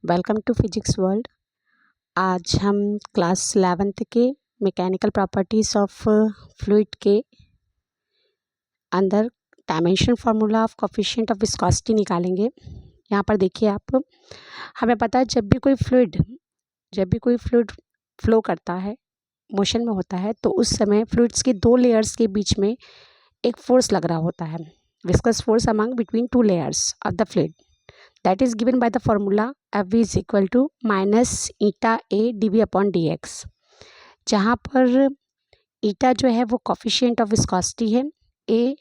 Welcome to physics world. आज हम class 11th के मैकेनिकल प्रॉपर्टीज़ ऑफ फ्लूइड के अंदर dimension formula of coefficient of viscosity निकालेंगे। यहाँ पर देखिए आप, हमें पता है जब भी कोई फ्लूइड फ्लो करता है, मोशन में होता है, तो उस समय फ्लूइड्स के दो लेयर्स के बीच में एक फोर्स लग रहा होता है, viscous force among between two layers of the fluid. That is given by the formula F is equal to minus eta A dV upon dx, जहाँ पर eta जो है वो कोफिशिएंट ऑफ विस्कोसिटी है, A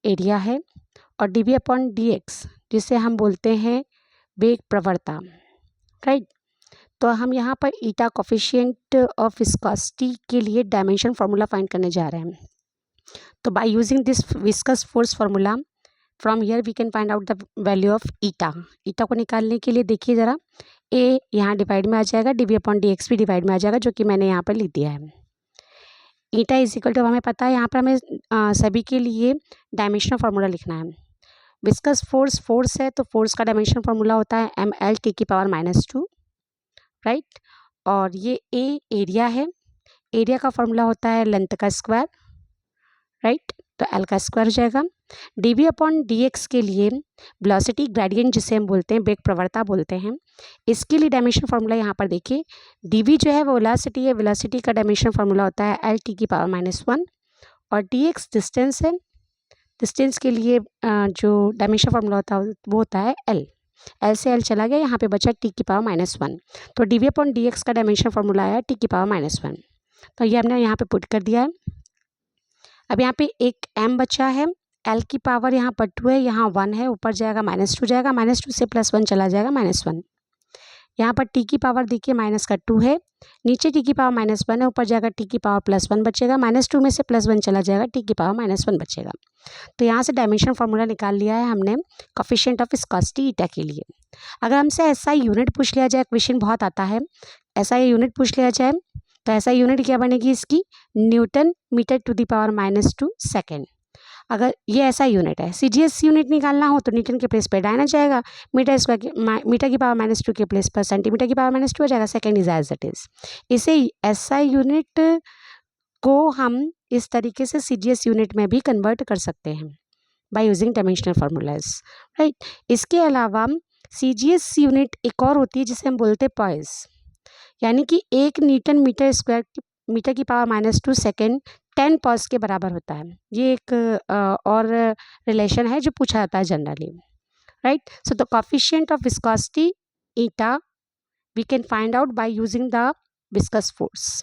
एरिया है और dV upon dx जिसे हम बोलते हैं वेग प्रवणता, राइट। तो हम यहाँ पर eta कोफिशिएंट ऑफ विस्कोसिटी के लिए डायमेंशन फार्मूला फाइंड करने जा रहे हैं। तो by using this viscous force formula from here we can find out the value of eta. Eta को निकालने के लिए देखिए ज़रा, ए यहाँ डिवाइड में आ जाएगा, dV अपॉन dx भी डिवाइड में आ जाएगा, जो कि मैंने यहाँ पर लिख दिया है। ईटा इज इक्वल टू, हमें पता है यहाँ पर हमें सभी के लिए डायमेंशनल फार्मूला लिखना है। विस्कस फोर्स है, तो फोर्स का डायमेंशनल फार्मूला होता है mL (T⁻²), राइट। और ये ए एरिया है, एरिया का फार्मूला होता है लेंथ का स्क्वायर, राइट। तो L का स्क्वायर हो जाएगा। dV अपॉन dx के लिए वेलोसिटी ग्रेडियंट जिसे हम बोलते हैं, वेग प्रवणता बोलते हैं, इसके लिए डायमेंशन फार्मूला यहाँ पर देखिए, dV जो है वो वेलोसिटी है, वेलोसिटी का डायमेंशन फार्मूला होता है L(T⁻⁻1) और dx डिस्टेंस है, डिस्टेंस के लिए जो डायमेंशन फार्मूला होता है वो होता है L से L चला गया, यहाँ पे बचा T⁻⁻1। तो dV अपॉन dx का डायमेंशन फार्मूला आया T⁻⁻1। तो ये हमने यहाँ पे पुट कर दिया है। अब यहाँ पे एक m बचा है, L की पावर यहाँ पर 2 है, यहाँ 1 है, ऊपर जाएगा -2 जाएगा, -2 से +1 चला जाएगा -1। यहाँ पर t की पावर देखिए माइनस का 2 है, नीचे t की पावर -1 है, ऊपर जाएगा t की पावर +1 बचेगा, -2 में से +1 चला जाएगा, t की पावर -1 बचेगा। तो यहाँ से डायमेंशन फार्मूला निकाल लिया है हमने कोफिशिएंट ऑफ विस्कोसिटी ईटा के लिए। अगर हमसे SI यूनिट पूछ लिया जाए, क्वेश्चन बहुत आता है, SI यूनिट पूछ लिया जाए, तो ऐसा यूनिट क्या बनेगी इसकी, newton metre to the power -2 second. अगर ये ऐसा यूनिट है, CGS यूनिट निकालना हो तो न्यूटन के प्लेस पे डायना जाएगा, मीटर की पावर -2 के प्लेस पर सेंटीमीटर की पावर -2 हो जाएगा, second is as it is. इसे SI यूनिट को हम इस तरीके से CGS यूनिट में भी कन्वर्ट कर सकते हैं by using dimensional formulas, right. इसके अलावा CGS यूनिट एक और होती है जिसे हम बोलते हैं पॉइस, यानी कि 1 न्यूटन मीटर की पावर -2 सेकेंड 10 पॉज के बराबर होता है। ये एक और रिलेशन है जो पूछा जाता है generally, right. So the coefficient of viscosity eta we can find out by using the viscous force.